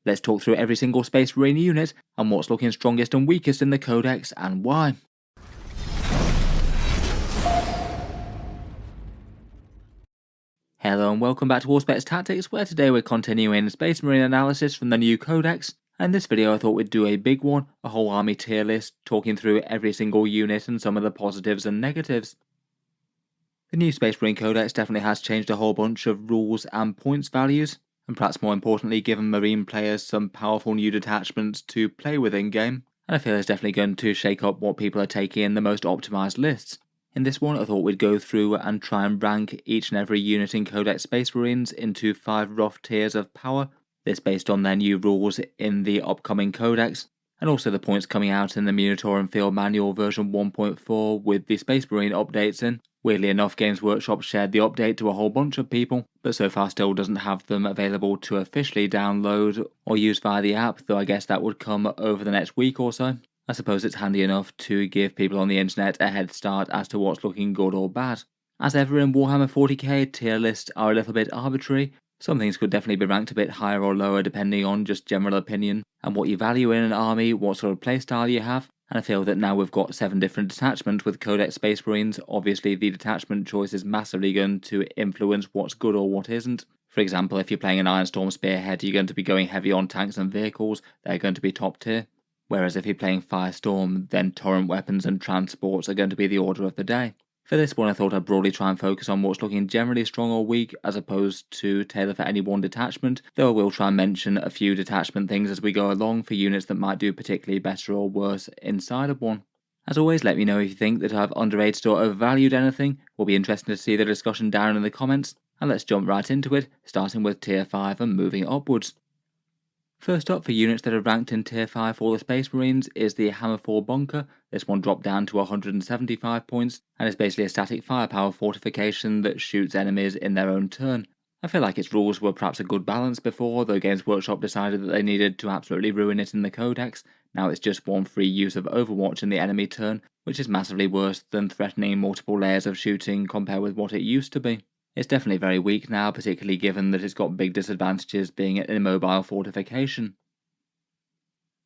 Let's talk through every single Space Marine unit and what's looking strongest and weakest in the Codex and why. Hello and welcome back to Auspex Tactics, where today we're continuing Space Marine analysis from the new Codex. And in this video I thought we'd do a big one, a whole army tier list, talking through every single unit and some of the positives and negatives. The new Space Marine Codex definitely has changed a whole bunch of rules and points values, and perhaps more importantly given Marine players some powerful new detachments to play with in-game, and I feel it's definitely going to shake up what people are taking in the most optimised lists. In this one I thought we'd go through and try and rank each and every unit in Codex Space Marines into 5 rough tiers of power, this based on their new rules in the upcoming Codex, and also the points coming out in the Minotaur and Field Manual version 1.4 with the Space Marine updates in. Weirdly enough, Games Workshop shared the update to a whole bunch of people, but so far still doesn't have them available to officially download or use via the app, though I guess that would come over the next week or so. I suppose it's handy enough to give people on the internet a head start as to what's looking good or bad. As ever in Warhammer 40k, tier lists are a little bit arbitrary. Some things could definitely be ranked a bit higher or lower depending on just general opinion and what you value in an army, what sort of playstyle you have. And I feel that now we've got 7 different detachments with Codex Space Marines, obviously the detachment choice is massively going to influence what's good or what isn't. For example, if you're playing an Ironstorm Spearhead, you're going to be going heavy on tanks and vehicles, they're going to be top tier. Whereas if you're playing Firestorm, then torrent weapons and transports are going to be the order of the day. For this one I thought I'd broadly try and focus on what's looking generally strong or weak as opposed to tailor for any one detachment, though I will try and mention a few detachment things as we go along for units that might do particularly better or worse inside of one. As always, let me know if you think that I've underrated or overvalued anything. Will be interesting to see the discussion down in the comments, and let's jump right into it, starting with tier 5 and moving upwards. First up for units that are ranked in tier 5 for the Space Marines is the Hammer 4 Bunker. This one dropped down to 175 points and is basically a static firepower fortification that shoots enemies in their own turn. I feel like its rules were perhaps a good balance before, though Games Workshop decided that they needed to absolutely ruin it in the Codex. Now it's just one free use of Overwatch in the enemy turn, which is massively worse than threatening multiple layers of shooting compared with what it used to be. It's definitely very weak now, particularly given that it's got big disadvantages being an immobile fortification.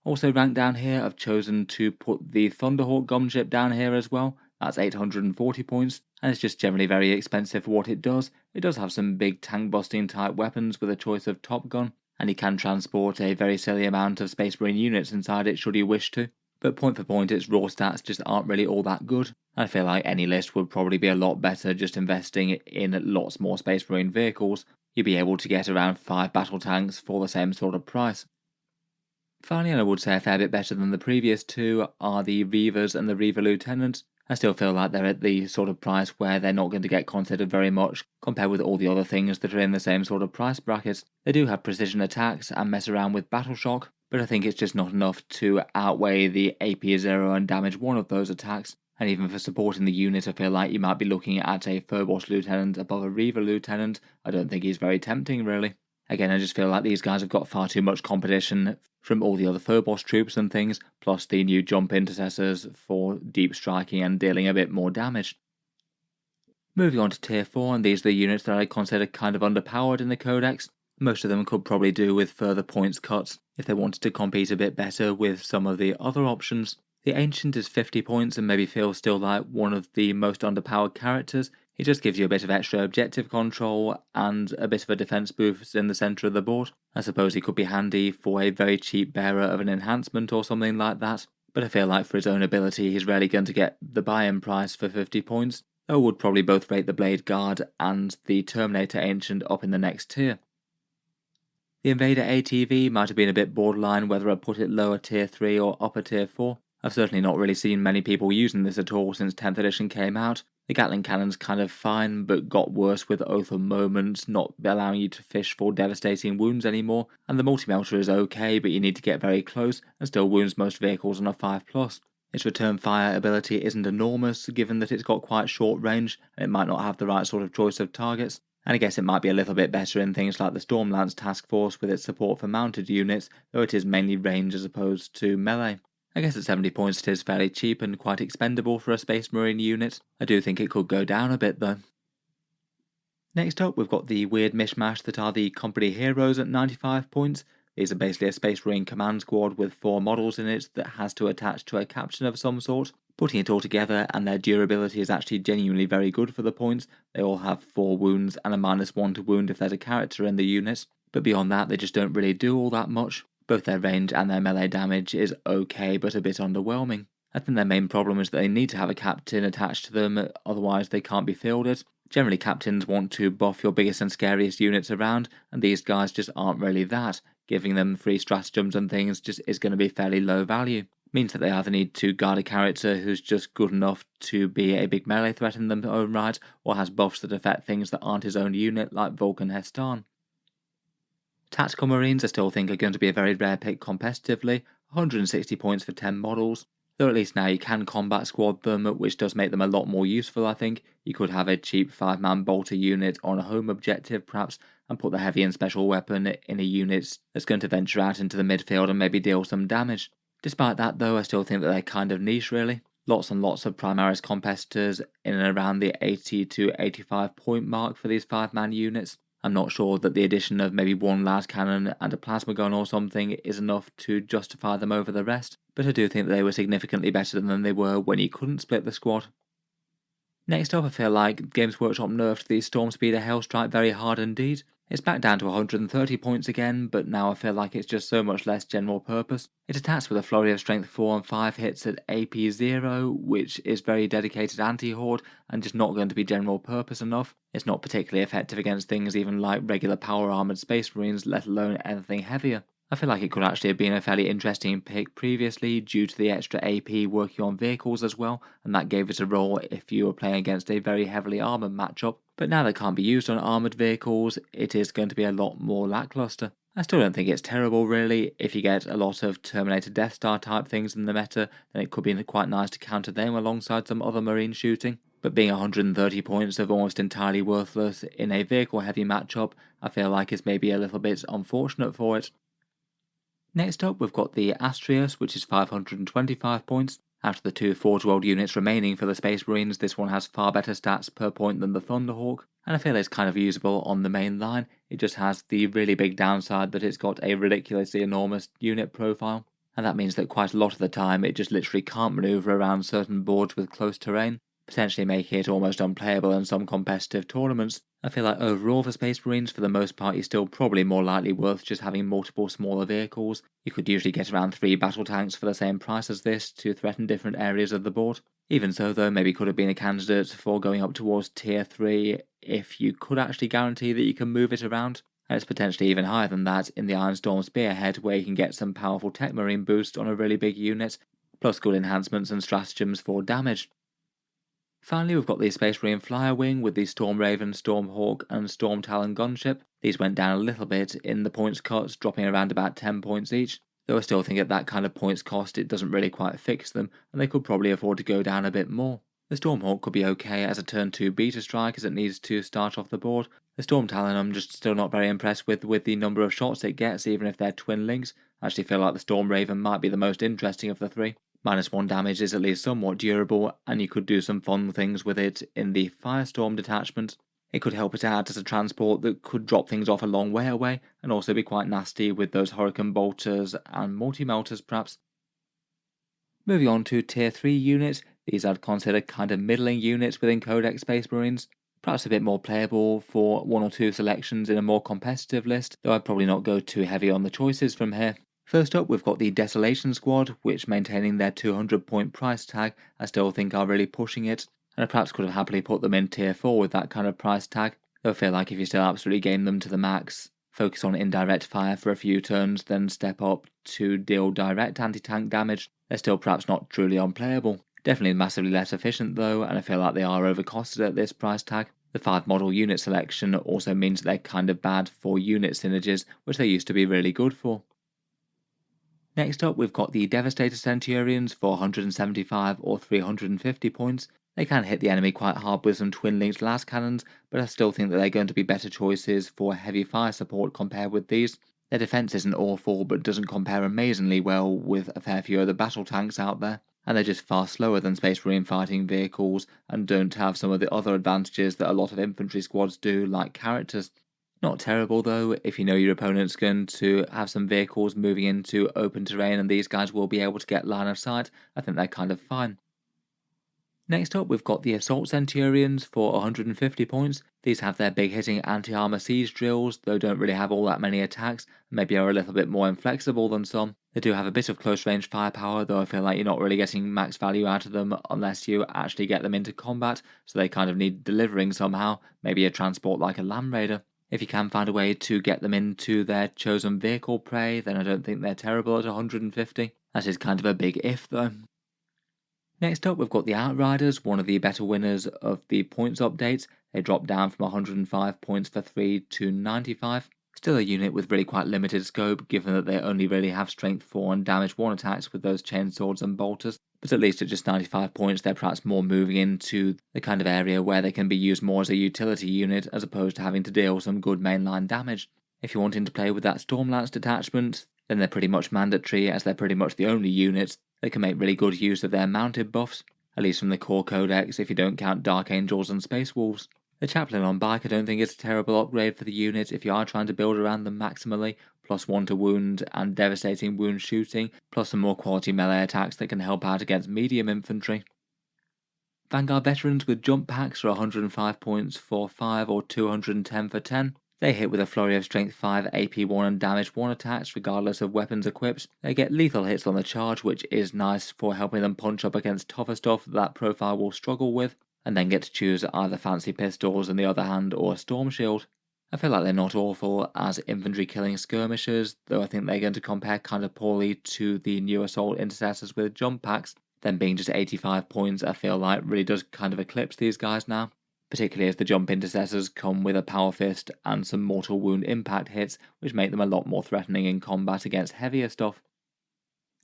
Also ranked down here, I've chosen to put the Thunderhawk gunship down here as well. That's 840 points, and it's just generally very expensive for what it does. It does have some big tank busting type weapons with a choice of Top Gun, and you can transport a very silly amount of Space Marine units inside it should you wish to. But point for point, its raw stats just aren't really all that good. I feel like any list would probably be a lot better just investing in lots more Space Marine vehicles. You'd be able to get around 5 battle tanks for the same sort of price. Finally, and I would say a fair bit better than the previous two, are the Reavers and the Reaver Lieutenants. I still feel like they're at the sort of price where they're not going to get considered very much compared with all the other things that are in the same sort of price bracket. They do have precision attacks and mess around with battle shock, but I think it's just not enough to outweigh the AP 0 and damage 1 of those attacks. And even for supporting the unit, I feel like you might be looking at a Phobos Lieutenant above a Reaver Lieutenant. I don't think he's very tempting, really. Again, I just feel like these guys have got far too much competition from all the other Phobos troops and things, plus the new jump intercessors for deep striking and dealing a bit more damage. Moving on to tier 4, and these are the units that I consider kind of underpowered in the Codex. Most of them could probably do with further points cuts if they wanted to compete a bit better with some of the other options. The Ancient is 50 points and maybe feels still like one of the most underpowered characters. He just gives you a bit of extra objective control and a bit of a defense boost in the centre of the board. I suppose he could be handy for a very cheap bearer of an enhancement or something like that, but I feel like for his own ability he's rarely going to get the buy-in price for 50 points, though would probably both rate the Blade Guard and the Terminator Ancient up in the next tier. The Invader ATV might have been a bit borderline whether I put it lower tier 3 or upper tier 4. I've certainly not really seen many people using this at all since 10th edition came out. The Gatling cannon's kind of fine, but got worse with Oath of Moments not allowing you to fish for devastating wounds anymore, and the multi-melter is okay, but you need to get very close, and still wounds most vehicles on a 5+. Its return fire ability isn't enormous, given that it's got quite short range, and it might not have the right sort of choice of targets, and I guess it might be a little bit better in things like the Stormlance task force with its support for mounted units, though it is mainly range as opposed to melee. I guess at 70 points it is fairly cheap and quite expendable for a Space Marine unit. I do think it could go down a bit though. Next up we've got the weird mishmash that are the Company Heroes at 95 points. These are basically a Space Marine command squad with 4 models in it that has to attach to a captain of some sort. Putting it all together, and their durability is actually genuinely very good for the points. They all have 4 wounds and a -1 to wound if there's a character in the unit, but beyond that they just don't really do all that much. Both their range and their melee damage is okay, but a bit underwhelming. I think their main problem is that they need to have a captain attached to them, otherwise they can't be fielded. Generally captains want to buff your biggest and scariest units around, and these guys just aren't really that. Giving them free stratagems and things just is going to be fairly low value. Means that they either need to guard a character who's just good enough to be a big melee threat in their own right, or has buffs that affect things that aren't his own unit, like Vulcan Hestan. Tactical Marines I still think are going to be a very rare pick competitively, 160 points for 10 models, though at least now you can combat squad them, which does make them a lot more useful I think. You could have a cheap 5-man bolter unit on a home objective perhaps, and put the heavy and special weapon in a unit that's going to venture out into the midfield and maybe deal some damage. Despite that though, I still think that they're kind of niche really. Lots and lots of Primaris competitors in and around the 80 to 85 point mark for these 5-man units. I'm not sure that the addition of maybe 1 las cannon and a plasma gun or something is enough to justify them over the rest, but I do think that they were significantly better than they were when you couldn't split the squad. Next up, I feel like Games Workshop nerfed the Stormspeeder Hellstrike very hard indeed. It's back down to 130 points again, but now I feel like it's just so much less general purpose. It attacks with a flurry of strength 4 and 5 hits at AP 0, which is very dedicated anti-horde and just not going to be general purpose enough. It's not particularly effective against things even like regular power armoured Space Marines, let alone anything heavier. I feel like it could actually have been a fairly interesting pick previously due to the extra AP working on vehicles as well, and that gave it a role if you were playing against a very heavily armoured matchup. But now that it can't be used on armoured vehicles, it is going to be a lot more lackluster. I still don't think it's terrible really. If you get a lot of Terminator Death Star type things in the meta, then it could be quite nice to counter them alongside some other marine shooting. But being 130 points of almost entirely worthless in a vehicle heavy matchup, I feel like is maybe a little bit unfortunate for it. Next up we've got the Astrios, which is 525 points. Out of the 2 Forge World units remaining for the Space Marines, this one has far better stats per point than the Thunderhawk, and I feel it's kind of usable on the main line. It just has the really big downside that it's got a ridiculously enormous unit profile, and that means that quite a lot of the time it just literally can't maneuver around certain boards with close terrain, potentially making it almost unplayable in some competitive tournaments. I feel like overall for Space Marines, for the most part, you're still probably more likely worth just having multiple smaller vehicles. You could usually get around 3 battle tanks for the same price as this to threaten different areas of the board. Even so though, maybe could have been a candidate for going up towards tier 3 if you could actually guarantee that you can move it around. And it's potentially even higher than that in the Ironstorm Spearhead, where you can get some powerful Tech Marine boost on a really big unit, plus good enhancements and stratagems for damage. Finally, we've got the Space Marine Flyer Wing with the Storm Raven, Stormhawk and Storm Talon gunship. These went down a little bit in the points cuts, dropping around about 10 points each, though I still think at that kind of points cost it doesn't really quite fix them, and they could probably afford to go down a bit more. The Stormhawk could be okay as a turn 2 beta strike as it needs to start off the board. The Storm Talon I'm just still not very impressed with the number of shots it gets, even if they're twin links. I actually feel like the Storm Raven might be the most interesting of the 3. -1 damage is at least somewhat durable, and you could do some fun things with it in the Firestorm detachment. It could help it out as a transport that could drop things off a long way away, and also be quite nasty with those Hurricane Bolters and Multi-Melters perhaps. Moving on to tier 3 units, these I'd consider kind of middling units within Codex Space Marines. Perhaps a bit more playable for 1 or 2 selections in a more competitive list, though I'd probably not go too heavy on the choices from here. First up, we've got the Desolation Squad, which maintaining their 200 point price tag, I still think are really pushing it, and I perhaps could have happily put them in tier 4 with that kind of price tag, though I feel like if you still absolutely game them to the max, focus on indirect fire for a few turns, then step up to deal direct anti-tank damage, they're still perhaps not truly unplayable. Definitely massively less efficient though, and I feel like they are overcosted at this price tag. The 5 model unit selection also means they're kind of bad for unit synergies, which they used to be really good for. Next up, we've got the Devastator Centurions for 175 or 350 points. They can hit the enemy quite hard with some twin-linked las cannons, but I still think that they're going to be better choices for heavy fire support compared with these. Their defense isn't awful, but doesn't compare amazingly well with a fair few other battle tanks out there, and they're just far slower than Space Marine fighting vehicles, and don't have some of the other advantages that a lot of infantry squads do, like characters. Not terrible though, if you know your opponent's going to have some vehicles moving into open terrain and these guys will be able to get line of sight. I think they're kind of fine. Next up, we've got the Assault Centurions for 150 points. These have their big hitting anti-armor siege drills, though don't really have all that many attacks, and maybe are a little bit more inflexible than some. They do have a bit of close range firepower, though I feel like you're not really getting max value out of them unless you actually get them into combat, so they kind of need delivering somehow, maybe a transport like a Land Raider. If you can find a way to get them into their chosen vehicle prey, then I don't think they're terrible at 150. That is kind of a big if though. Next up, we've got the Outriders, one of the better winners of the points updates. They dropped down from 105 points for 3 to 95. Still a unit with really quite limited scope, given that they only really have strength 4 and damage 1 attacks with those chainswords and bolters. But at least at just 95 points, they're perhaps more moving into the kind of area where they can be used more as a utility unit, as opposed to having to deal some good mainline damage. If you're wanting to play with that Stormlance detachment, then they're pretty much mandatory, as they're pretty much the only units that can make really good use of their mounted buffs, at least from the core codex if you don't count Dark Angels and Space Wolves. The Chaplain on bike I don't think is a terrible upgrade for the unit if you are trying to build around them maximally, plus 1 to wound and devastating wound shooting, plus some more quality melee attacks that can help out against medium infantry. Vanguard Veterans with jump packs are 105 points for 5 or 210 for 10. They hit with a flurry of strength 5, AP 1 and damage 1 attacks regardless of weapons equipped. They get lethal hits on the charge, which is nice for helping them punch up against tougher stuff that profile will struggle with, and then get to choose either fancy pistols in the other hand or a storm shield. I feel like they're not awful as infantry killing skirmishers, though I think they're going to compare kind of poorly to the new assault intercessors with jump packs. Them being just 85 points I feel like really does kind of eclipse these guys now, particularly as the jump intercessors come with a power fist and some mortal wound impact hits, which make them a lot more threatening in combat against heavier stuff.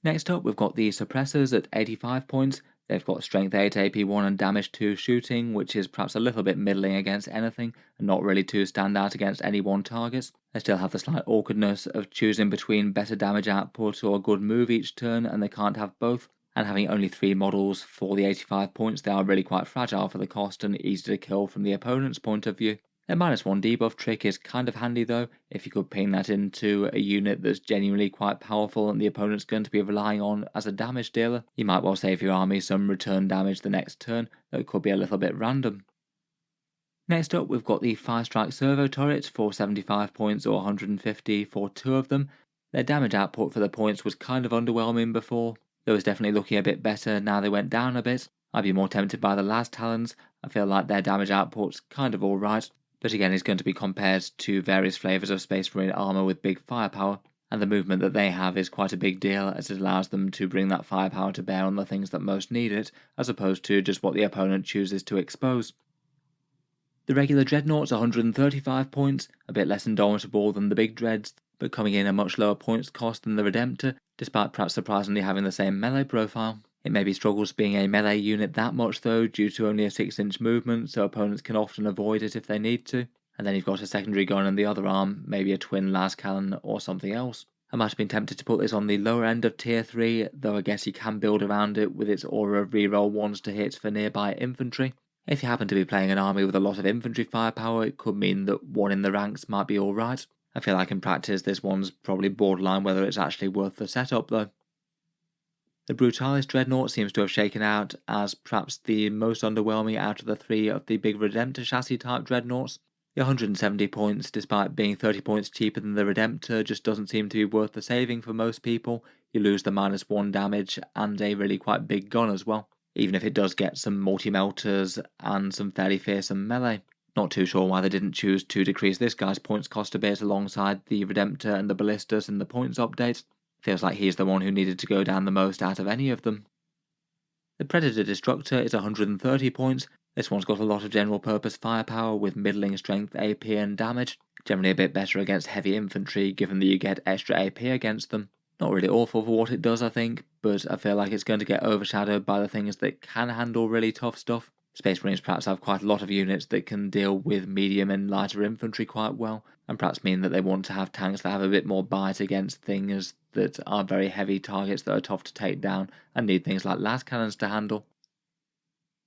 Next up, we've got the suppressors at 85 points. They've got strength 8, AP 1 and damage 2 shooting, which is perhaps a little bit middling against anything, and not really too stand out against any one target. They still have the slight awkwardness of choosing between better damage output or a good move each turn, and they can't have both. And having only 3 models for the 85 points, they are really quite fragile for the cost and easy to kill from the opponent's point of view. Their -1 debuff trick is kind of handy though, if you could ping that into a unit that's genuinely quite powerful and the opponent's going to be relying on as a damage dealer. You might well save your army some return damage the next turn, though it could be a little bit random. Next up, we've got the 5-strike servo turrets for 75 points or 150 for 2 of them. Their damage output for the points was kind of underwhelming before, though it's definitely looking a bit better now they went down a bit. I'd be more tempted by the last Talons. I feel like their damage output's kind of alright, but again is going to be compared to various flavours of Space Marine armour with big firepower, and the movement that they have is quite a big deal as it allows them to bring that firepower to bear on the things that most need it, as opposed to just what the opponent chooses to expose. The regular Dreadnought's 135 points, a bit less indomitable than the big Dreads, but coming in a much lower points cost than the Redemptor, despite perhaps surprisingly having the same melee profile. It maybe struggles being a melee unit that much though, due to only a 6-inch movement, so opponents can often avoid it if they need to. And then you've got a secondary gun in the other arm, maybe a twin las cannon or something else. I might have been tempted to put this on the lower end of tier 3, though I guess you can build around it with its aura of reroll 1s to hit for nearby infantry. If you happen to be playing an army with a lot of infantry firepower, it could mean that 1 in the ranks might be alright. I feel like in practice this one's probably borderline whether it's actually worth the setup though. The Brutalis Dreadnought seems to have shaken out as perhaps the most underwhelming out of the 3 of the big Redemptor chassis type Dreadnoughts. The 170 points, despite being 30 points cheaper than the Redemptor, just doesn't seem to be worth the saving for most people. You lose the -1 damage and a really quite big gun as well, even if it does get some multi-melters and some fairly fearsome melee. Not too sure why they didn't choose to decrease this guy's points cost a bit alongside the Redemptor and the Ballistas in the points update. Feels like he's the one who needed to go down the most out of any of them. The Predator Destructor is 130 points. This one's got a lot of general purpose firepower with middling strength, AP and damage. Generally a bit better against heavy infantry given that you get extra AP against them. Not really awful for what it does I think, but I feel like it's going to get overshadowed by the things that can handle really tough stuff. Space Marines perhaps have quite a lot of units that can deal with medium and lighter infantry quite well, and perhaps mean that they want to have tanks that have a bit more bite against things that are very heavy targets that are tough to take down and need things like las cannons to handle.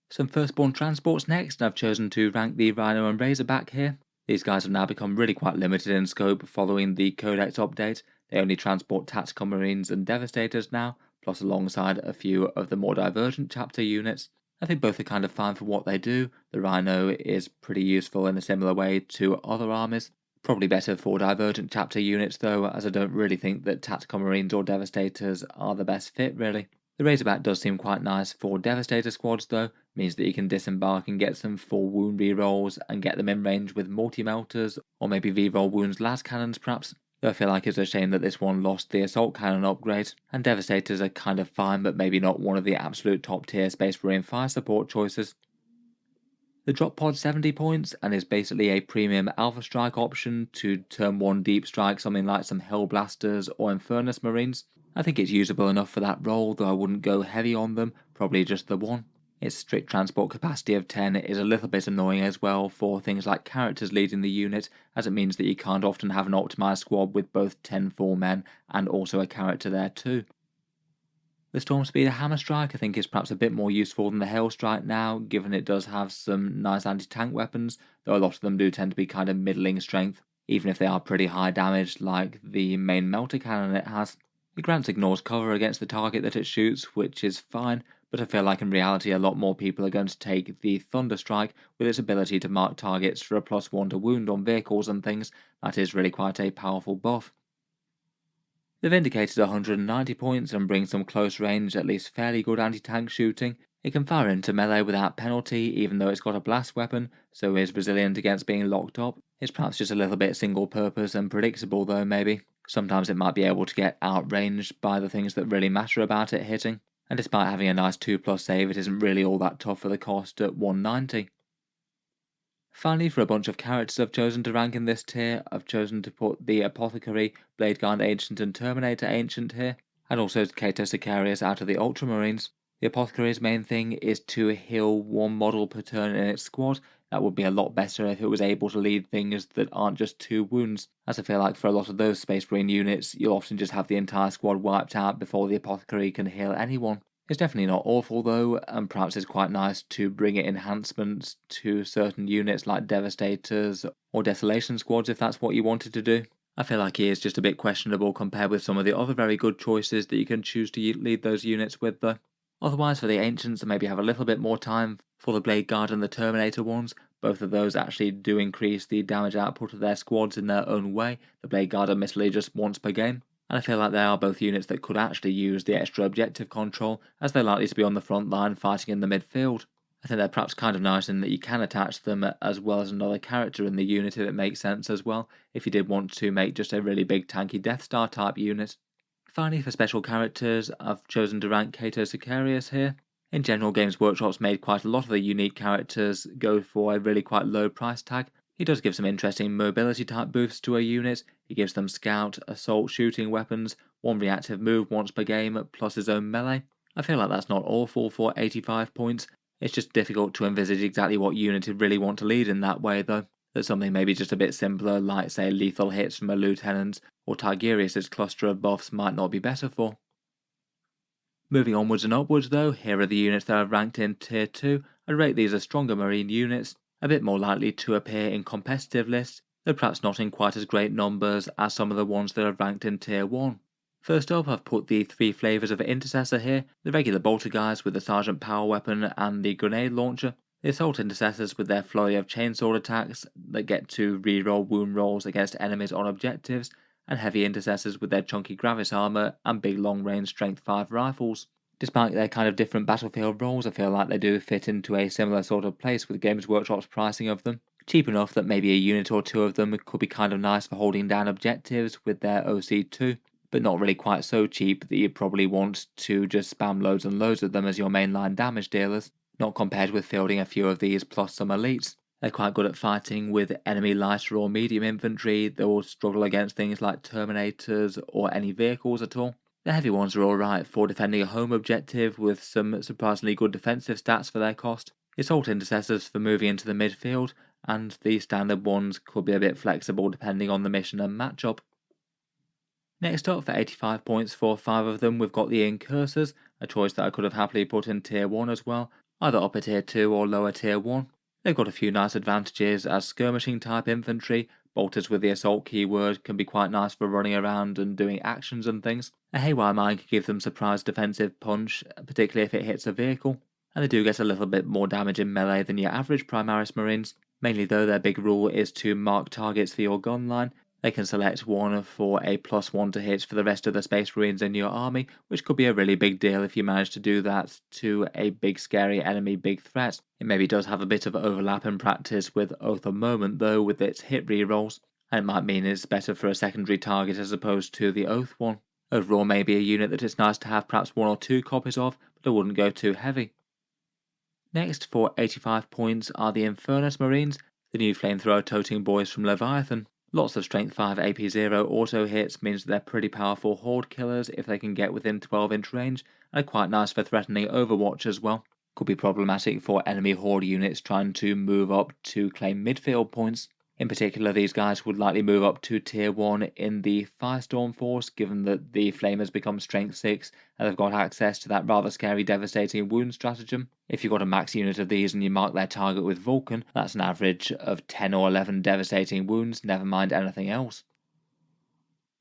Some firstborn transports next, and I've chosen to rank the Rhino and Razorback here. These guys have now become really quite limited in scope following the Codex update. They only transport tactical marines and devastators now, plus alongside a few of the more divergent chapter units. I think both are kind of fine for what they do. The Rhino is pretty useful in a similar way to other armies. Probably better for divergent chapter units though, as I don't really think that tactical marines or devastators are the best fit really. The Razorback does seem quite nice for Devastator squads though, means that you can disembark and get some full wound rerolls and get them in range with multi-melters, or maybe reroll wounds las cannons perhaps. Though I feel like it's a shame that this one lost the assault cannon upgrade, and Devastators are kind of fine but maybe not one of the absolute top tier Space Marine fire support choices. The drop pod's 70 points and is basically a premium Alpha Strike option to turn 1 deep strike something like some Hellblasters or Infernus Marines. I think it's usable enough for that role, though I wouldn't go heavy on them, probably just the one. Its strict transport capacity of 10 is a little bit annoying as well for things like characters leading the unit, as it means that you can't often have an optimised squad with both 10 full men and also a character there too. The Stormspeeder Hammer Strike I think is perhaps a bit more useful than the Hail Strike now, given it does have some nice anti-tank weapons, though a lot of them do tend to be kind of middling strength, even if they are pretty high damage like the main melter cannon it has. It grants ignores cover against the target that it shoots, which is fine, but I feel like in reality a lot more people are going to take the Thunder Strike with its ability to mark targets for a +1 to wound on vehicles and things. That is really quite a powerful buff. The Vindicator's 190 points and brings some close range, at least fairly good anti-tank shooting. It can fire into melee without penalty, even though it's got a blast weapon, so is resilient against being locked up. It's perhaps just a little bit single purpose and predictable though maybe. Sometimes it might be able to get outranged by the things that really matter about it hitting, and despite having a nice 2+ save it isn't really all that tough for the cost at 190. Finally, for a bunch of characters I've chosen to rank in this tier, I've chosen to put the Apothecary, Bladeguard Ancient and Terminator Ancient here, and also Cato Sicarius out of the Ultramarines. The Apothecary's main thing is to heal 1 model per turn in its squad. That would be a lot better if it was able to lead things that aren't just 2 wounds, as I feel like for a lot of those Space Marine units, you'll often just have the entire squad wiped out before the Apothecary can heal anyone. It's definitely not awful though, and perhaps it's quite nice to bring it enhancements to certain units like Devastators or Desolation Squads if that's what you wanted to do. I feel like he is just a bit questionable compared with some of the other very good choices that you can choose to lead those units with though. Otherwise for the Ancients I maybe have a little bit more time for the Blade Guard and the Terminator ones. Both of those actually do increase the damage output of their squads in their own way. The Blade Guard admittedly just once per game. And I feel like they are both units that could actually use the extra objective control, as they're likely to be on the front line fighting in the midfield. I think they're perhaps kind of nice in that you can attach them as well as another character in the unit if it makes sense as well, if you did want to make just a really big tanky Death Star type unit. Finally, for special characters, I've chosen to rank Cato Sicarius here. In general, Games Workshop's made quite a lot of the unique characters go for a really quite low price tag. He does give some interesting mobility type boosts to a unit. He gives them scout, assault shooting weapons, 1 reactive move once per game, plus his own melee. I feel like that's not awful for 85 points. It's just difficult to envisage exactly what unit he'd really want to lead in that way though. That something maybe just a bit simpler, like say lethal hits from a lieutenant, or Tigerius' cluster of buffs might not be better for. Moving onwards and upwards though, here are the units that I've ranked in Tier 2. I'd rate these as stronger marine units, a bit more likely to appear in competitive lists, though perhaps not in quite as great numbers as some of the ones that I've ranked in Tier 1. First up, I've put the 3 flavours of Intercessor here, the regular bolter guys with the Sergeant Power Weapon and the Grenade Launcher, the Assault Intercessors with their flurry of chainsword attacks that get to reroll wound rolls against enemies on objectives, and Heavy Intercessors with their chunky Gravis armor and big long-range Strength 5 rifles. Despite their kind of different battlefield roles, I feel like they do fit into a similar sort of place with Games Workshop's pricing of them. Cheap enough that maybe a unit or 2 of them could be kind of nice for holding down objectives with their OC2, but not really quite so cheap that you'd probably want to just spam loads and loads of them as your mainline damage dealers, not compared with fielding a few of these plus some elites. They're quite good at fighting with enemy lighter or medium infantry that will struggle against things like Terminators or any vehicles at all. The heavy ones are alright for defending a home objective with some surprisingly good defensive stats for their cost. Assault Intercessors for moving into the midfield, and the standard ones could be a bit flexible depending on the mission and matchup. Next up, for 85 points for 5 of them, we've got the Incursors, a choice that I could have happily put in Tier 1 as well, either upper Tier 2 or lower Tier 1. They've got a few nice advantages as skirmishing type infantry. Bolters with the assault keyword can be quite nice for running around and doing actions and things. A haywire mine can give them surprise defensive punch, particularly if it hits a vehicle. And they do get a little bit more damage in melee than your average Primaris Marines. Mainly though, their big rule is to mark targets for your gun line. They can select one for a +1 to hit for the rest of the Space Marines in your army, which could be a really big deal if you manage to do that to a big scary enemy big threat. It maybe does have a bit of overlap in practice with Oath of Moment though, with its hit rerolls, and it might mean it's better for a secondary target as opposed to the Oath one. Overall, maybe a unit that it's nice to have perhaps 1 or 2 copies of, but I wouldn't go too heavy. Next, for 85 points, are the Infernus Marines, the new flamethrower toting boys from Leviathan. Lots of Strength 5 AP0 auto hits means that they're pretty powerful horde killers if they can get within 12-inch range, and are quite nice for threatening Overwatch as well. Could be problematic for enemy horde units trying to move up to claim midfield points. In particular, these guys would likely move up to tier 1 in the Firestorm force, given that the Flamers become strength 6 and they've got access to that rather scary devastating wound stratagem. If you've got a max unit of these and you mark their target with Vulcan, that's an average of 10 or 11 devastating wounds, never mind anything else.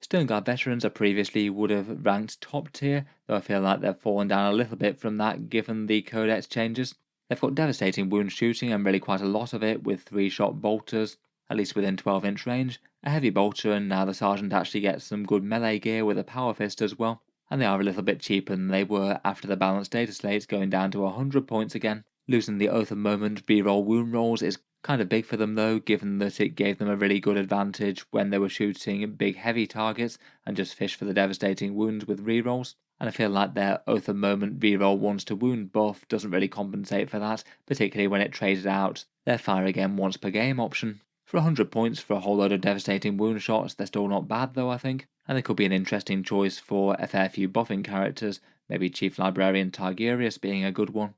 Sternguard veterans I previously would have ranked top tier, though I feel like they've fallen down a little bit from that given the Codex changes. They've got devastating wound shooting and really quite a lot of it with 3-shot bolters, at least within 12-inch range, a heavy bolter, and now the sergeant actually gets some good melee gear with a power fist as well. And they are a little bit cheaper than they were after the balanced data slates going down to 100 points again. Losing the Oath of Moment reroll wound rolls is kind of big for them though, given that it gave them a really good advantage when they were shooting big heavy targets and just fish for the devastating wounds with rerolls. And I feel like their Oath of Moment reroll once to wound buff doesn't really compensate for that, particularly when it traded out their fire again once per game option. For 100 points for a whole load of devastating wound shots, they're still not bad though, I think, and they could be an interesting choice for a fair few buffing characters, maybe Chief Librarian Tigurius being a good one.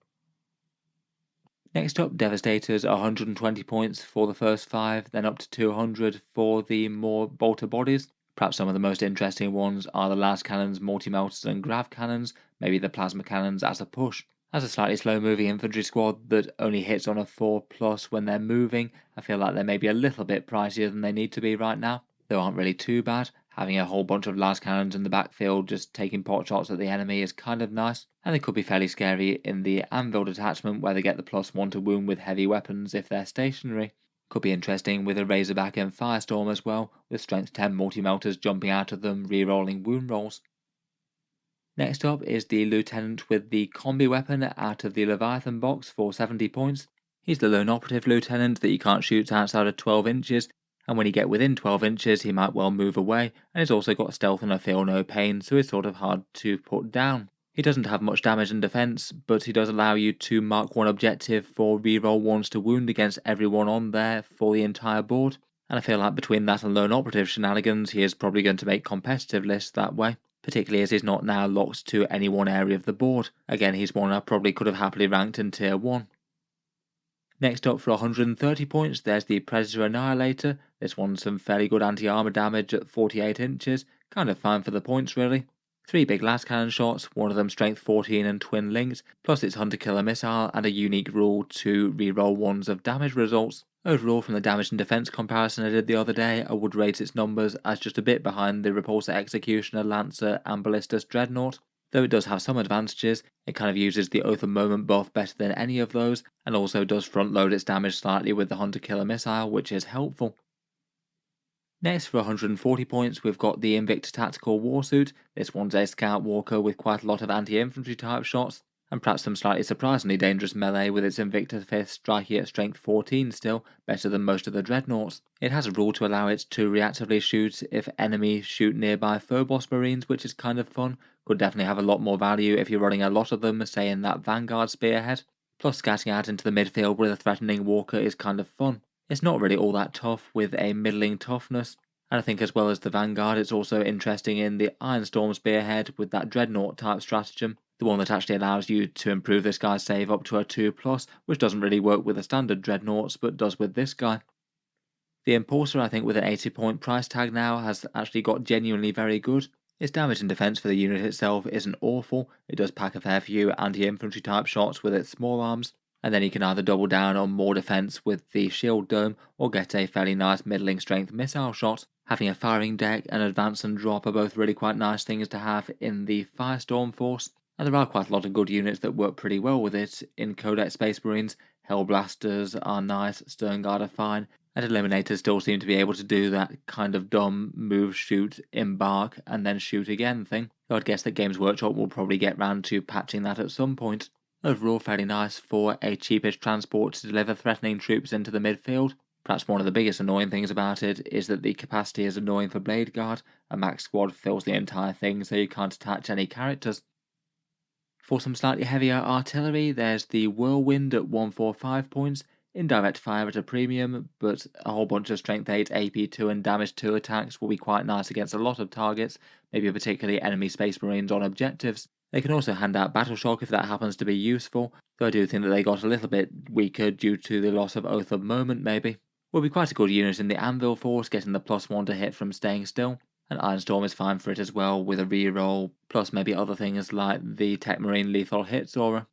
Next up, Devastators are 120 points for the first 5, then up to 200 for the more bolter bodies. Perhaps some of the most interesting ones are the las cannons, multi-melters and grav cannons, maybe the plasma cannons as a push. As a slightly slow-moving infantry squad that only hits on a 4+ when they're moving, I feel like they're maybe a little bit pricier than they need to be right now. They aren't really too bad. Having a whole bunch of las cannons in the backfield just taking pot shots at the enemy is kind of nice, and they could be fairly scary in the anvil detachment where they get the +1 to wound with heavy weapons if they're stationary. Could be interesting with a Razorback and Firestorm as well, with strength 10 multi-melters jumping out of them, re-rolling wound rolls. Next up is the Lieutenant with the combi weapon out of the Leviathan box for 70 points. He's the lone operative lieutenant that you can't shoot outside of 12 inches, and when you get within 12 inches he might well move away, and he's also got stealth and a feel no pain, so he's sort of hard to put down. He doesn't have much damage and defense, but he does allow you to mark one objective for reroll ones to wound against everyone on there for the entire board, and I feel like between that and lone operative shenanigans he is probably going to make competitive lists that way, particularly as he's not now locked to any one area of the board. Again, he's one I probably could have happily ranked in tier 1. Next up for 130 points, there's the Predator Annihilator. This one's some fairly good anti-armor damage at 48 inches, kind of fine for the points really. 3 big las cannon shots, one of them strength 14 and twin linked, plus its hunter killer missile and a unique rule to reroll ones of damage results. Overall, from the damage and defense comparison I did the other day, I would rate its numbers as just a bit behind the Repulsor Executioner, Lancer and Ballistus Dreadnought. Though it does have some advantages, it kind of uses the Oath of Moment buff better than any of those, and also does front load its damage slightly with the hunter killer missile, which is helpful. Next, for 140 points, we've got the Invicta Tactical Warsuit. This one's a scout walker with quite a lot of anti-infantry type shots, and perhaps some slightly surprisingly dangerous melee with its Invicta Fist striking at strength 14 still, better than most of the dreadnoughts. It has a rule to allow it to reactively shoot if enemies shoot nearby Phobos Marines, which is kind of fun. Could definitely have a lot more value if you're running a lot of them, say in that Vanguard spearhead. Plus scouting out into the midfield with a threatening walker is kind of fun. It's not really all that tough with a middling toughness, and I think as well as the Vanguard it's also interesting in the Ironstorm spearhead with that Dreadnought type stratagem, the one that actually allows you to improve this guy's save up to a 2+, which doesn't really work with the standard Dreadnoughts but does with this guy. The Impulsor, I think with an 80 point price tag now, has actually got genuinely very good. Its damage and defense for the unit itself isn't awful, it does pack a fair few anti-infantry type shots with its small arms, and then you can either double down on more defense with the shield dome or get a fairly nice middling strength missile shot. Having a firing deck and advance and drop are both really quite nice things to have in the Firestorm force, and there are quite a lot of good units that work pretty well with it. In Codex Space Marines, Hellblasters are nice, Sternguard are fine, and Eliminators still seem to be able to do that kind of dumb move, shoot, embark, and then shoot again thing. So I'd guess that Games Workshop will probably get round to patching that at some point. Overall fairly nice for a cheapish transport to deliver threatening troops into the midfield. Perhaps one of the biggest annoying things about it is that the capacity is annoying for Blade Guard. A max squad fills the entire thing, so you can't attach any characters. For some slightly heavier artillery, there's the Whirlwind at 145 points, indirect fire at a premium, but a whole bunch of strength 8, AP 2 and damage 2 attacks will be quite nice against a lot of targets, maybe particularly enemy Space Marines on objectives. They can also hand out Battle Shock if that happens to be useful, though I do think that they got a little bit weaker due to the loss of Oath of Moment maybe. Will be quite a good unit in the Anvil force, getting the +1 to hit from staying still, and Ironstorm is fine for it as well with a reroll, plus maybe other things like the Tech Marine Lethal Hits aura.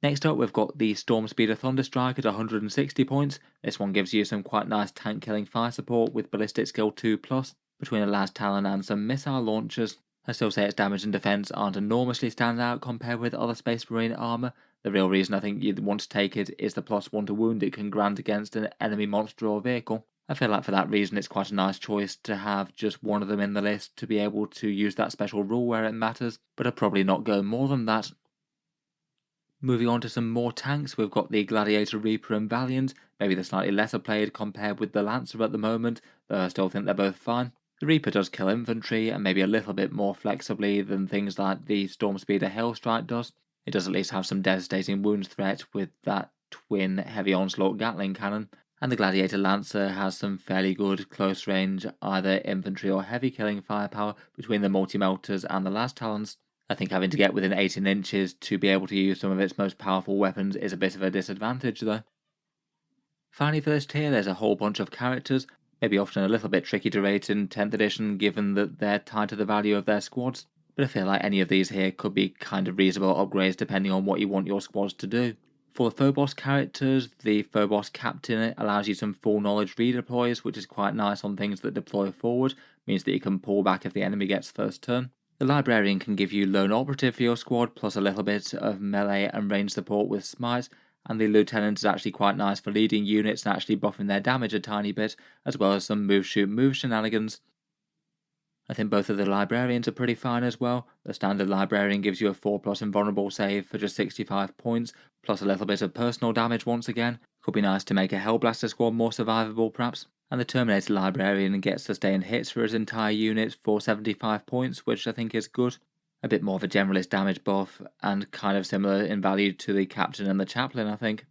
Next up we've got the Storm Speeder Thunderstrike at 160 points. This one gives you some quite nice tank killing fire support with Ballistic Skill 2+, between a Last Talon and some missile launchers. I still say its damage and defense aren't enormously standout compared with other Space Marine armor. The real reason I think you'd want to take it is the +1 to wound it can grant against an enemy monster or vehicle. I feel like for that reason it's quite a nice choice to have just one of them in the list to be able to use that special rule where it matters, but I'd probably not go more than that. Moving on to some more tanks, we've got the Gladiator Reaper and Valiant, maybe they're slightly lesser played compared with the Lancer at the moment, though I still think they're both fine. The Reaper does kill infantry, and maybe a little bit more flexibly than things like the Storm Speeder Hellstrike does. It does at least have some devastating wounds threat with that twin heavy onslaught Gatling cannon, and the Gladiator Lancer has some fairly good close range, either infantry or heavy killing firepower between the multi-melters and the Last Talons. I think having to get within 18 inches to be able to use some of its most powerful weapons is a bit of a disadvantage though. Finally for this tier there's a whole bunch of characters, maybe often a little bit tricky to rate in 10th edition given that they're tied to the value of their squads, but I feel like any of these here could be kind of reasonable upgrades depending on what you want your squads to do. For the Phobos characters, the Phobos Captain allows you some full knowledge redeploys, which is quite nice on things that deploy forward, means that you can pull back if the enemy gets first turn. The Librarian can give you Lone Operative for your squad, plus a little bit of melee and range support with Smite, and the Lieutenant is actually quite nice for leading units and actually buffing their damage a tiny bit, as well as some move shoot move shenanigans. I think both of the Librarians are pretty fine as well. The standard Librarian gives you a 4+ invulnerable save for just 65 points, plus a little bit of personal damage once again. Could be nice to make a Hellblaster squad more survivable perhaps. And the Terminator Librarian gets sustained hits for his entire unit for 75 points, which I think is good. A bit more of a generalist damage buff, and kind of similar in value to the Captain and the Chaplain, I think.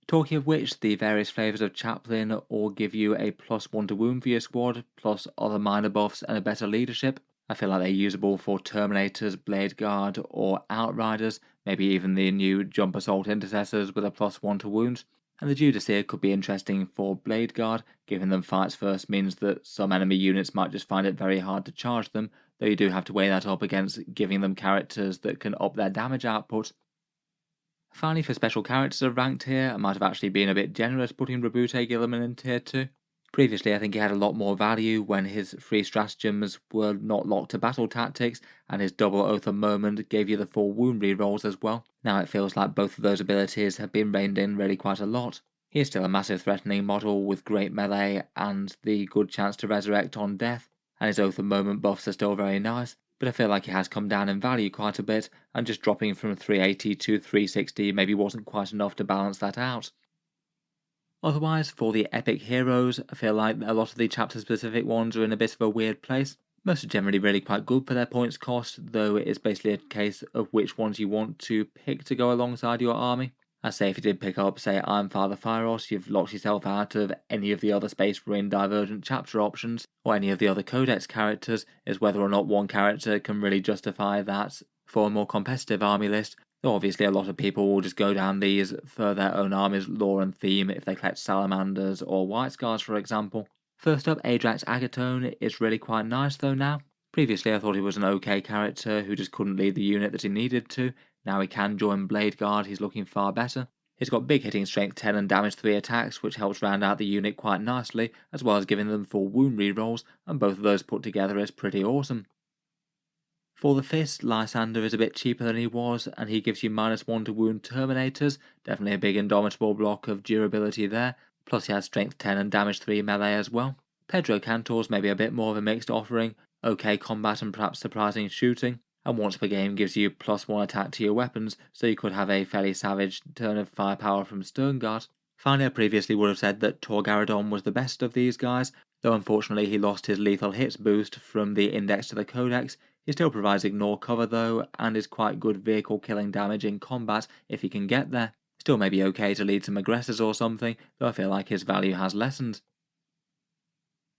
Talking of which, the various flavours of Chaplain all give you a +1 to wound for your squad, plus other minor buffs and a better leadership. I feel like they're usable for Terminators, Blade Guard, or Outriders, maybe even the new Jump Assault Intercessors with a +1 to wounds. And the Judaseer could be interesting for Blade Guard, giving them fights first means that some enemy units might just find it very hard to charge them, though you do have to weigh that up against giving them characters that can up their damage output. Finally, for special characters of ranked here, I might have actually been a bit generous putting Rabute Gilliman in tier 2. Previously, I think he had a lot more value when his free stratagems were not locked to battle tactics, and his double Oath of Moment gave you the full wound rerolls as well. Now it feels like both of those abilities have been reined in really quite a lot. He is still a massive threatening model with great melee and the good chance to resurrect on death, and his Oath of Moment buffs are still very nice, but I feel like he has come down in value quite a bit, and just dropping from 380 to 360 maybe wasn't quite enough to balance that out. Otherwise, for the epic heroes, I feel like a lot of the chapter specific ones are in a bit of a weird place. Most are generally really quite good for their points cost, though it is basically a case of which ones you want to pick to go alongside your army. I say if you did pick up, say, I'm Father Fyros, you've locked yourself out of any of the other Space Marine Divergent chapter options, or any of the other Codex characters, is whether or not one character can really justify that for a more competitive army list. Though obviously a lot of people will just go down these for their own army's lore and theme if they collect Salamanders or White Scars for example. First up, Adrax Agatone is really quite nice though now. Previously I thought he was an okay character who just couldn't lead the unit that he needed to. Now he can join Blade Guard, he's looking far better. He's got big hitting strength 10 and damage 3 attacks, which helps round out the unit quite nicely, as well as giving them full wound rerolls, and both of those put together is pretty awesome. For the Fist, Lysander is a bit cheaper than he was, and he gives you -1 to wound Terminators, definitely a big indomitable block of durability there, plus he has strength 10 and damage 3 melee as well. Pedro Cantor's maybe a bit more of a mixed offering, okay combat and perhaps surprising shooting, and once per game gives you +1 attack to your weapons, so you could have a fairly savage turn of firepower from Sternguard. Finally, I previously would have said that Torgaradon was the best of these guys, though unfortunately he lost his lethal hits boost from the index to the Codex. He still provides ignore cover though, and is quite good vehicle killing damage in combat if he can get there. Still may be okay to lead some aggressors or something, though I feel like his value has lessened.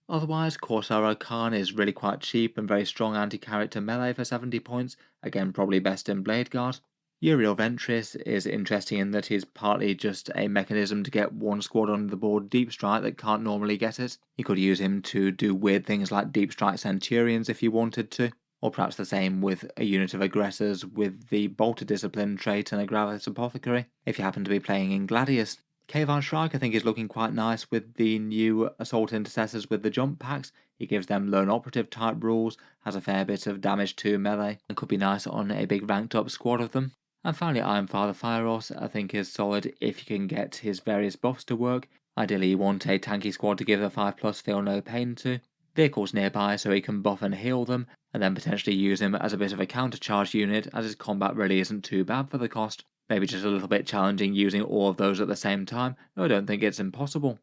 Otherwise, Corsaro Khan is really quite cheap and very strong anti-character melee for 70 points, again probably best in Blade Guard. Uriel Ventris is interesting in that he's partly just a mechanism to get one squad on the board deep strike that can't normally get it. You could use him to do weird things like deep strike Centurions if you wanted to, or perhaps the same with a unit of aggressors with the Bolter Discipline trait and a Gravis Apothecary, if you happen to be playing in Gladius. Kayvan Shrike I think is looking quite nice with the new Assault Intercessors with the jump packs. He gives them lone operative type rules, has a fair bit of damage to melee, and could be nice on a big ranked up squad of them. And finally, Ironfather Fyros I think is solid if you can get his various buffs to work. Ideally you want a tanky squad to give the 5+ feel no pain to. Vehicles nearby so he can buff and heal them, and then potentially use him as a bit of a countercharge unit as his combat really isn't too bad for the cost. Maybe just a little bit challenging using all of those at the same time, though I don't think it's impossible.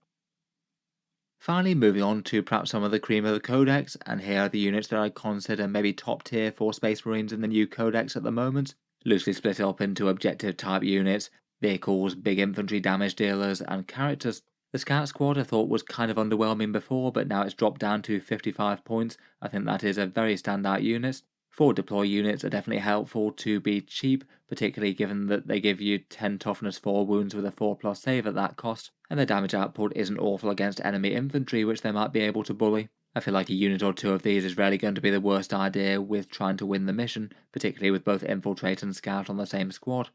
Finally, moving on to perhaps some of the cream of the Codex, and here are the units that I consider maybe top tier for Space Marines in the new Codex at the moment, loosely split up into objective type units, vehicles, big infantry damage dealers, and characters. The Scout Squad I thought was kind of underwhelming before, but now it's dropped down to 55 points. I think that is a very standout unit. Forward deploy units are definitely helpful to be cheap, particularly given that they give you 10 toughness 4 wounds with a 4+ save at that cost, and their damage output isn't awful against enemy infantry which they might be able to bully. I feel like a unit or two of these is rarely going to be the worst idea with trying to win the mission, particularly with both Infiltrate and Scout on the same squad.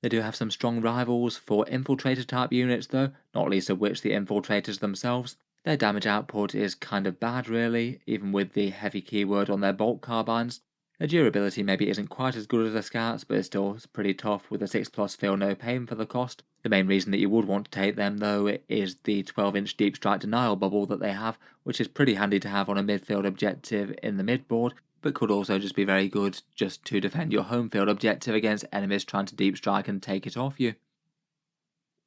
They do have some strong rivals for Infiltrator type units though, not least of which the Infiltrators themselves. Their damage output is kind of bad really, even with the heavy keyword on their bolt carbines. Their durability maybe isn't quite as good as the Scouts, but it's still pretty tough with a 6+ feel no pain for the cost. The main reason that you would want to take them though is the 12-inch deep strike denial bubble that they have, which is pretty handy to have on a midfield objective in the midboard, but could also just be very good just to defend your home field objective against enemies trying to deep strike and take it off you.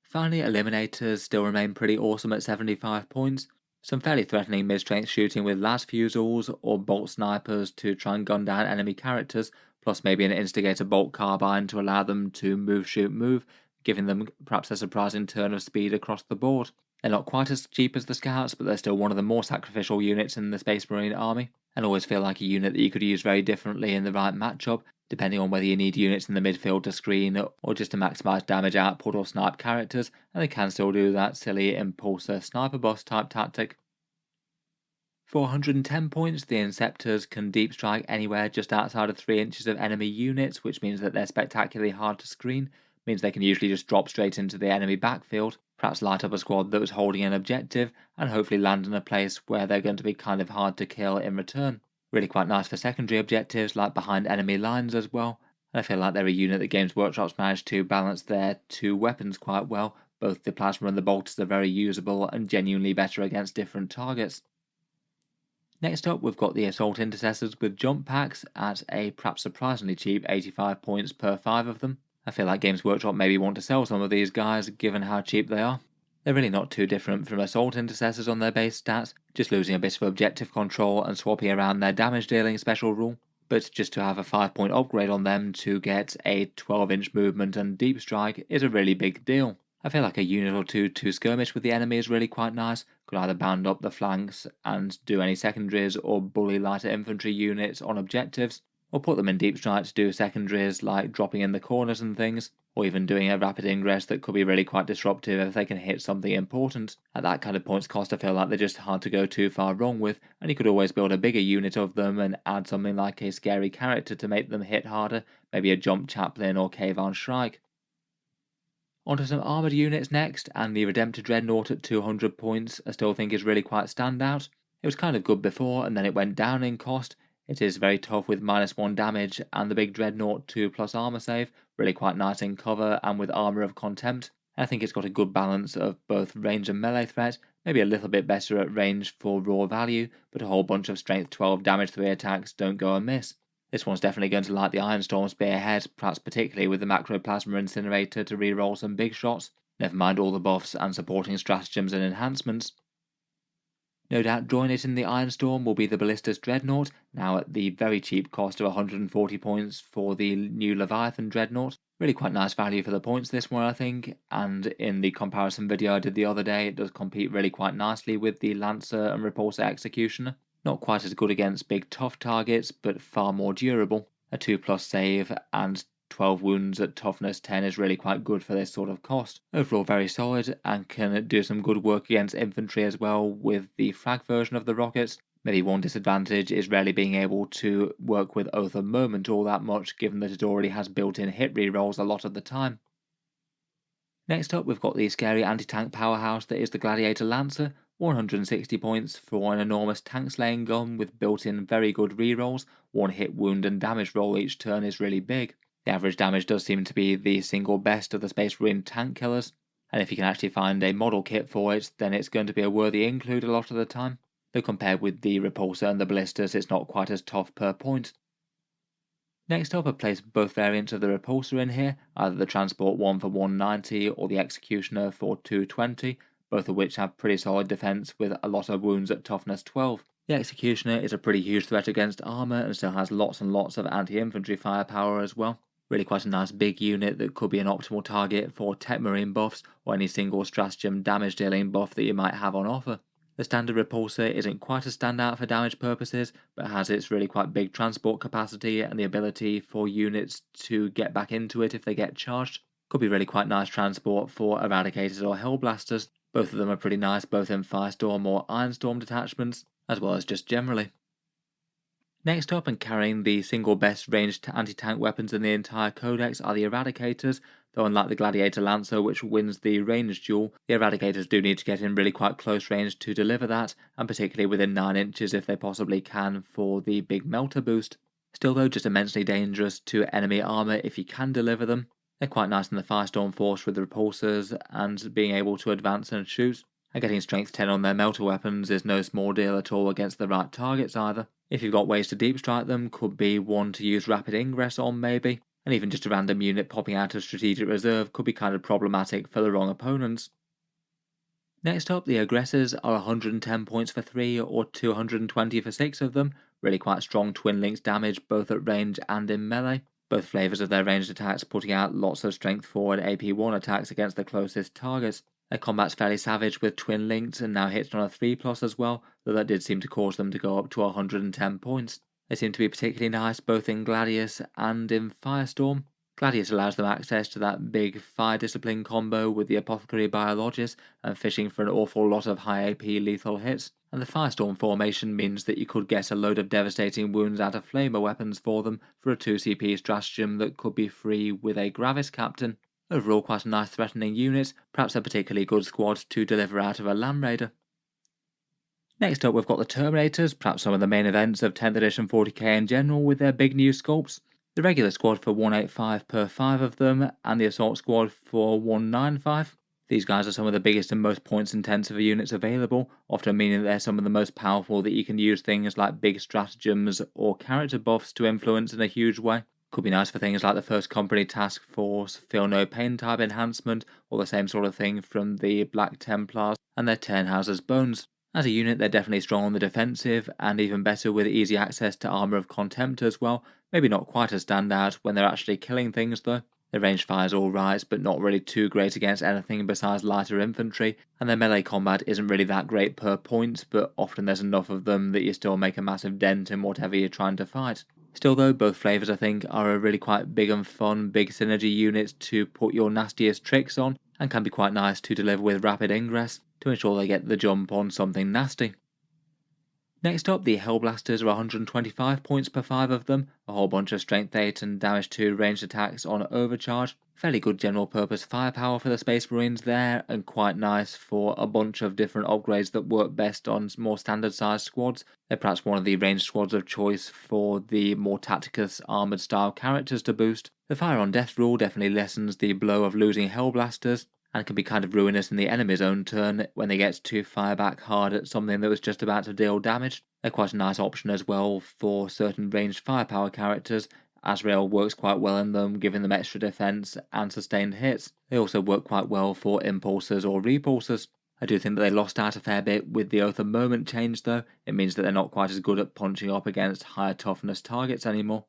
Finally, Eliminators still remain pretty awesome at 75 points. Some fairly threatening mid-strength shooting with las fusils or bolt snipers to try and gun down enemy characters, plus maybe an instigator bolt carbine to allow them to move, shoot, move, giving them perhaps a surprising turn of speed across the board. They're not quite as cheap as the Scouts, but they're still one of the more sacrificial units in the Space Marine army, and always feel like a unit that you could use very differently in the right matchup, depending on whether you need units in the midfield to screen or just to maximise damage output or snipe characters, and they can still do that silly impulsor sniper boss type tactic. For 110 points, the Inceptors can deep strike anywhere just outside of 3 inches of enemy units, which means that they're spectacularly hard to screen, means they can usually just drop straight into the enemy backfield, perhaps light up a squad that was holding an objective, and hopefully land in a place where they're going to be kind of hard to kill in return. Really quite nice for secondary objectives like behind enemy lines as well, and I feel like they're a unit that Games Workshop's managed to balance their 2 weapons quite well. Both the Plasma and the Bolters are very usable and genuinely better against different targets. Next up, we've got the Assault Intercessors with jump packs at a perhaps surprisingly cheap 85 points per 5 of them. I feel like Games Workshop maybe want to sell some of these guys given how cheap they are. They're really not too different from Assault Intercessors on their base stats, just losing a bit of objective control and swapping around their damage dealing special rule, but just to have a 5-point upgrade on them to get a 12-inch movement and deep strike is a really big deal. I feel like a unit or two to skirmish with the enemy is really quite nice, could either bound up the flanks and do any secondaries or bully lighter infantry units on objectives, or put them in deep strike to do secondaries like dropping in the corners and things, or even doing a rapid ingress that could be really quite disruptive if they can hit something important. At that kind of points cost, I feel like they're just hard to go too far wrong with, and you could always build a bigger unit of them and add something like a scary character to make them hit harder, maybe a jump chaplain or Kayvan Shrike. Onto some armoured units next, and the Redemptor Dreadnought at 200 points I still think is really quite standout. It was kind of good before, and then it went down in cost. It is very tough with -1 damage, and the big Dreadnought 2+ armour save, really quite nice in cover and with Armour of Contempt. I think it's got a good balance of both range and melee threat, maybe a little bit better at range for raw value, but a whole bunch of strength 12 damage 3 attacks don't go amiss. This one's definitely going to like the Ironstorm Spearhead, perhaps particularly with the Macroplasma Incinerator to reroll some big shots, never mind all the buffs and supporting stratagems and enhancements. No doubt join it in the Ironstorm will be the Ballistus Dreadnought, now at the very cheap cost of 140 points for the new Leviathan Dreadnought. Really quite nice value for the points this one I think, and in the comparison video I did the other day it does compete really quite nicely with the Lancer and Repulsor Executioner. Not quite as good against big tough targets, but far more durable. A 2+ save and 12 wounds at toughness 10 is really quite good for this sort of cost. Overall very solid, and can do some good work against infantry as well with the frag version of the rockets. Maybe one disadvantage is rarely being able to work with Oath of Moment all that much, given that it already has built-in hit rerolls a lot of the time. Next up we've got the scary anti-tank powerhouse that is the Gladiator Lancer, 160 points for an enormous tank slaying gun with built-in very good rerolls. One hit wound and damage roll each turn is really big. The average damage does seem to be the single best of the Space Marine tank killers, and if you can actually find a model kit for it, then it's going to be a worthy include a lot of the time, though compared with the Repulsor and the Ballistus it's not quite as tough per point. Next up, I've placed both variants of the Repulsor in here, either the Transport one for 190 or the Executioner for 220, both of which have pretty solid defense with a lot of wounds at toughness 12. The Executioner is a pretty huge threat against armor and still has lots and lots of anti-infantry firepower as well. Really quite a nice big unit that could be an optimal target for Tech Marine buffs or any single stratagem damage dealing buff that you might have on offer. The standard Repulsor isn't quite as standout for damage purposes, but has its really quite big transport capacity and the ability for units to get back into it if they get charged. Could be really quite nice transport for Eradicators or Hellblasters. Both of them are pretty nice both in Firestorm or Ironstorm detachments, as well as just generally. Next up, and carrying the single best ranged anti-tank weapons in the entire Codex, are the Eradicators, though unlike the Gladiator Lancer which wins the range duel, the Eradicators do need to get in really quite close range to deliver that, and particularly within 9 inches if they possibly can for the big melter boost. Still though, just immensely dangerous to enemy armour if you can deliver them. They're quite nice in the Firestorm Force with the Repulsors and being able to advance and shoot, and getting strength 10 on their melter weapons is no small deal at all against the right targets either. If you've got ways to deep strike them, could be one to use rapid ingress on maybe, and even just a random unit popping out of strategic reserve could be kind of problematic for the wrong opponents. Next up, the aggressors are 110 points for 3 or 220 for 6 of them, really quite strong twin links damage both at range and in melee. Both flavours of their ranged attacks putting out lots of strength 4 and AP1 attacks against the closest targets. Their combat's fairly savage with twin linked and now hits on a 3+ as well, though that did seem to cause them to go up to 110 points. They seem to be particularly nice both in Gladius and in Firestorm. Gladius allows them access to that big fire discipline combo with the Apothecary Biologist and fishing for an awful lot of high AP lethal hits, and the Firestorm formation means that you could get a load of devastating wounds out of flamer weapons for them for a 2CP stratagem that could be free with a Gravis Captain. Overall quite a nice threatening unit, perhaps a particularly good squad to deliver out of a Land Raider. Next up we've got the Terminators, perhaps some of the main events of 10th edition 40k in general with their big new sculpts. The regular squad for 185 per 5 of them, and the assault squad for 195. These guys are some of the biggest and most points intensive units available, often meaning that they're some of the most powerful that you can use things like big stratagems or character buffs to influence in a huge way. Could be nice for things like the First Company Task Force, Feel No Pain type enhancement, or the same sort of thing from the Black Templars and their Turnhouse's Bones. As a unit, they're definitely strong on the defensive, and even better with easy access to Armour of Contempt as well. Maybe not quite as standout when they're actually killing things though. Their range fire's alright, but not really too great against anything besides lighter infantry, and their melee combat isn't really that great per point, but often there's enough of them that you still make a massive dent in whatever you're trying to fight. Still though, both flavours I think are a really quite big and fun, big synergy units to put your nastiest tricks on, and can be quite nice to deliver with rapid ingress to ensure they get the jump on something nasty. Next up, the Hellblasters are 125 points per 5 of them, a whole bunch of strength 8 and damage 2 ranged attacks on overcharge. Fairly good general purpose firepower for the Space Marines there, and quite nice for a bunch of different upgrades that work best on more standard sized squads. They're perhaps one of the ranged squads of choice for the more Tacticus armoured style characters to boost. The Fire on Death rule definitely lessens the blow of losing Hellblasters, and can be kind of ruinous in the enemy's own turn when they get to fire back hard at something that was just about to deal damage. They're quite a nice option as well for certain ranged firepower characters. Azrael works quite well in them, giving them extra defense and sustained hits. They also work quite well for impulsors or repulsors. I do think that they lost out a fair bit with the Oath of Moment change though. It means that they're not quite as good at punching up against higher toughness targets anymore.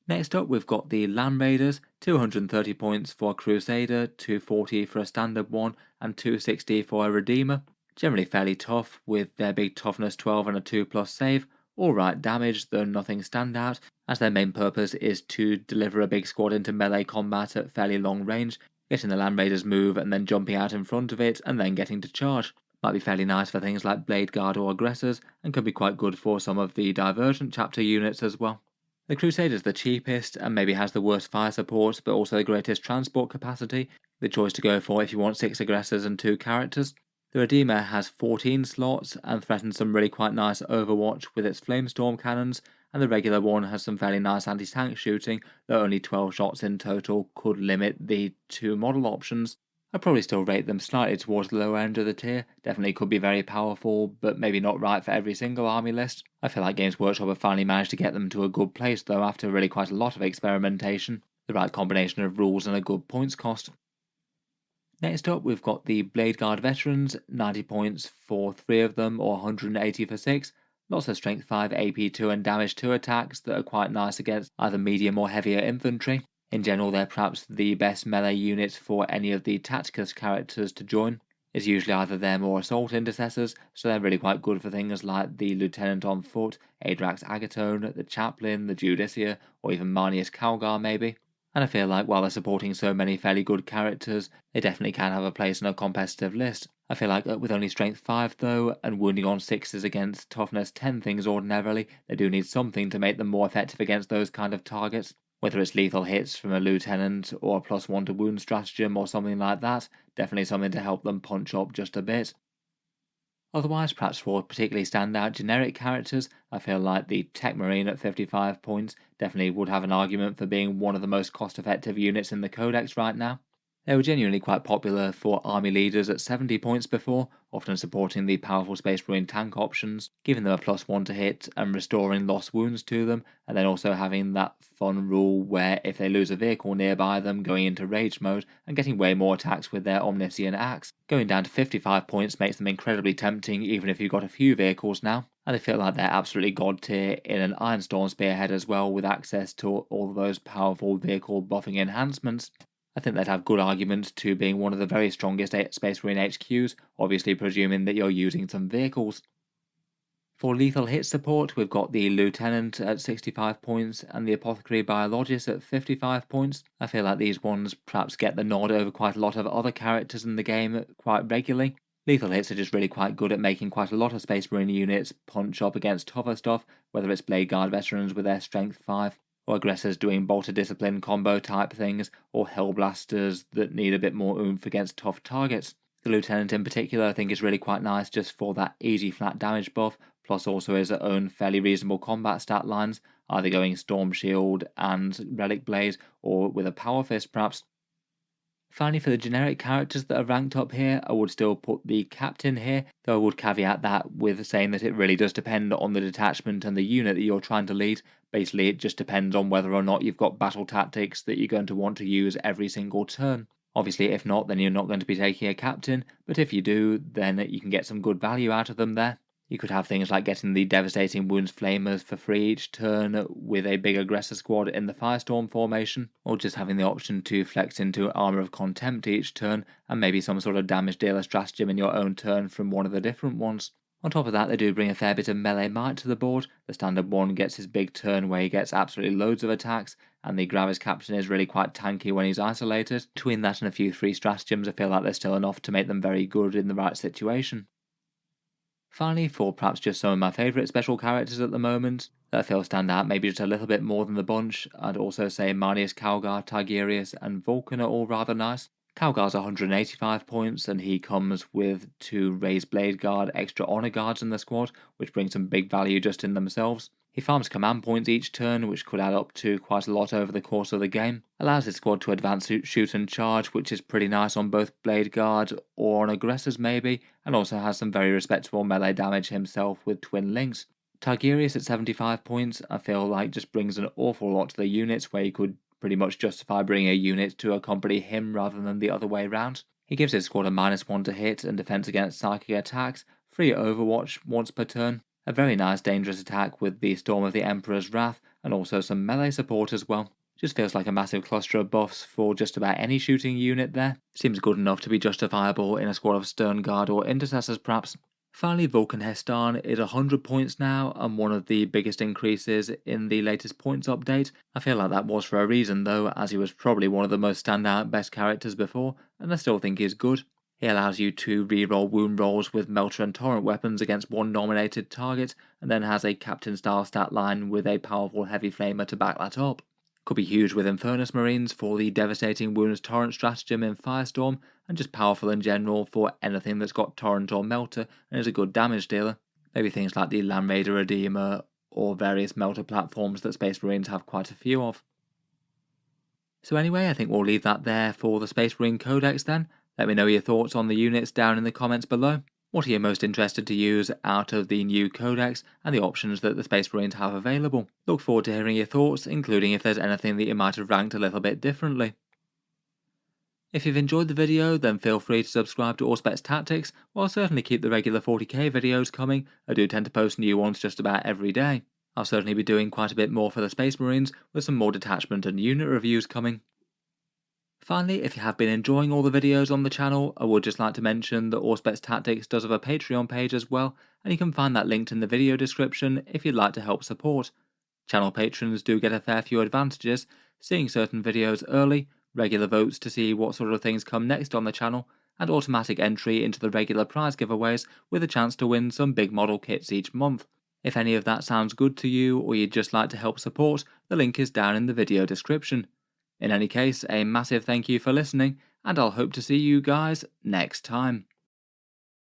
Next up, we've got the Land Raiders, 230 points for a Crusader, 240 for a standard one, and 260 for a Redeemer. Generally fairly tough, with their big toughness 12 and a 2+ save. Alright damage, though nothing standout, as their main purpose is to deliver a big squad into melee combat at fairly long range, getting the Land Raiders move and then jumping out in front of it and then getting to charge. Might be fairly nice for things like Blade Guard or Aggressors, and could be quite good for some of the Divergent chapter units as well. The Crusader's the cheapest and maybe has the worst fire support, but also the greatest transport capacity, the choice to go for if you want 6 aggressors and 2 characters. The Redeemer has 14 slots and threatens some really quite nice overwatch with its Flamestorm cannons, and the regular one has some fairly nice anti-tank shooting, though only 12 shots in total could limit the 2 model options. I'd probably still rate them slightly towards the lower end of the tier. Definitely could be very powerful, but maybe not right for every single army list. I feel like Games Workshop have finally managed to get them to a good place though after really quite a lot of experimentation. The right combination of rules and a good points cost. Next up, we've got the Blade Guard Veterans, 90 points for 3 of them or 180 for 6. Lots of strength 5, AP 2 and damage 2 attacks that are quite nice against either medium or heavier infantry. In general, they're perhaps the best melee units for any of the Tacticus characters to join. It's usually either them or Assault Intercessors, so they're really quite good for things like the Lieutenant on Foot, Adrax Agatone, the Chaplain, the Judiciar, or even Marnius Calgar maybe. And I feel like while they're supporting so many fairly good characters, they definitely can have a place in a competitive list. I feel like with only strength 5 though, and wounding on 6s against toughness 10 things ordinarily, they do need something to make them more effective against those kind of targets. Whether it's lethal hits from a lieutenant or a +1 to wound stratagem or something like that, definitely something to help them punch up just a bit. Otherwise, perhaps for particularly standout generic characters, I feel like the Tech Marine at 55 points definitely would have an argument for being one of the most cost-effective units in the Codex right now. They were genuinely quite popular for army leaders at 70 points before, often supporting the powerful Space Marine tank options, giving them a +1 to hit and restoring lost wounds to them, and then also having that fun rule where if they lose a vehicle nearby them, going into rage mode and getting way more attacks with their Omniscient Axe. Going down to 55 points makes them incredibly tempting even if you've got a few vehicles now, and I feel like they're absolutely god tier in an Ironstorm Spearhead as well, with access to all of those powerful vehicle buffing enhancements. I think they'd have good arguments to being one of the very strongest Space Marine HQs, obviously presuming that you're using some vehicles. For lethal hit support, we've got the Lieutenant at 65 points and the Apothecary Biologist at 55 points. I feel like these ones perhaps get the nod over quite a lot of other characters in the game quite regularly. Lethal hits are just really quite good at making quite a lot of Space Marine units punch up against tougher stuff, whether it's Blade Guard veterans with their strength 5, or aggressors doing bolter discipline combo type things, or hellblasters that need a bit more oomph against tough targets. The Lieutenant in particular I think is really quite nice just for that easy flat damage buff, plus also his own fairly reasonable combat stat lines, either going Storm Shield and Relic Blade, or with a Power Fist perhaps. Finally, for the generic characters that are ranked up here, I would still put the Captain here, though I would caveat that with saying that it really does depend on the detachment and the unit that you're trying to lead. Basically, it just depends on whether or not you've got battle tactics that you're going to want to use every single turn. Obviously, if not, then you're not going to be taking a Captain, but if you do, then you can get some good value out of them there. You could have things like getting the Devastating Wounds Flamers for free each turn with a big aggressor squad in the Firestorm formation, or just having the option to flex into Armour of Contempt each turn, and maybe some sort of damage dealer stratagem in your own turn from one of the different ones. On top of that, they do bring a fair bit of melee might to the board. The standard one gets his big turn where he gets absolutely loads of attacks, and the Gravis Captain is really quite tanky when he's isolated. Between that and a few free stratagems, I feel like there's still enough to make them very good in the right situation. Finally, for perhaps just some of my favourite special characters at the moment, that I feel stand out maybe just a little bit more than the bunch, I'd also say Marnius, Calgar, Tigerius and Vulcan are all rather nice. Calgar's 185 points, and he comes with 2 Raised Blade Guard extra Honor Guards in the squad, which brings some big value just in themselves. He farms command points each turn, which could add up to quite a lot over the course of the game. Allows his squad to advance, shoot and charge, which is pretty nice on both Blade Guard or on aggressors maybe, and also has some very respectable melee damage himself with Twin Links. Tigerius at 75 points, I feel like just brings an awful lot to the units where you could pretty much justify bringing a unit to accompany him rather than the other way round. He gives his squad a -1 to hit and defense against psychic attacks, free overwatch once per turn, a very nice dangerous attack with the Storm of the Emperor's Wrath, and also some melee support as well. Just feels like a massive cluster of buffs for just about any shooting unit there. Seems good enough to be justifiable in a squad of Stern Guard or Intercessors perhaps. Finally, Vulcan Hestan is 100 points now, and one of the biggest increases in the latest points update. I feel like that was for a reason though, as he was probably one of the most standout best characters before, and I still think he's good. He allows you to reroll wound rolls with Melter and Torrent weapons against one nominated target, and then has a captain style stat line with a powerful heavy flamer to back that up. Could be huge with Infernus Marines for the devastating wounds torrent stratagem in Firestorm, and just powerful in general for anything that's got torrent or melter and is a good damage dealer. Maybe things like the Land Raider Redeemer or various melter platforms that Space Marines have quite a few of. So anyway, I think we'll leave that there for the Space Marine Codex then. Let me know your thoughts on the units down in the comments below. What are you most interested to use out of the new Codex and the options that the Space Marines have available? Look forward to hearing your thoughts, including if there's anything that you might have ranked a little bit differently. If you've enjoyed the video, then feel free to subscribe to Auspex Tactics, or I'll certainly keep the regular 40k videos coming. I do tend to post new ones just about every day. I'll certainly be doing quite a bit more for the Space Marines, with some more detachment and unit reviews coming. Finally, if you have been enjoying all the videos on the channel, I would just like to mention that Auspex Tactics does have a Patreon page as well, and you can find that linked in the video description if you'd like to help support. Channel patrons do get a fair few advantages, seeing certain videos early, regular votes to see what sort of things come next on the channel, and automatic entry into the regular prize giveaways with a chance to win some big model kits each month. If any of that sounds good to you, or you'd just like to help support, the link is down in the video description. In any case, a massive thank you for listening, and I'll hope to see you guys next time.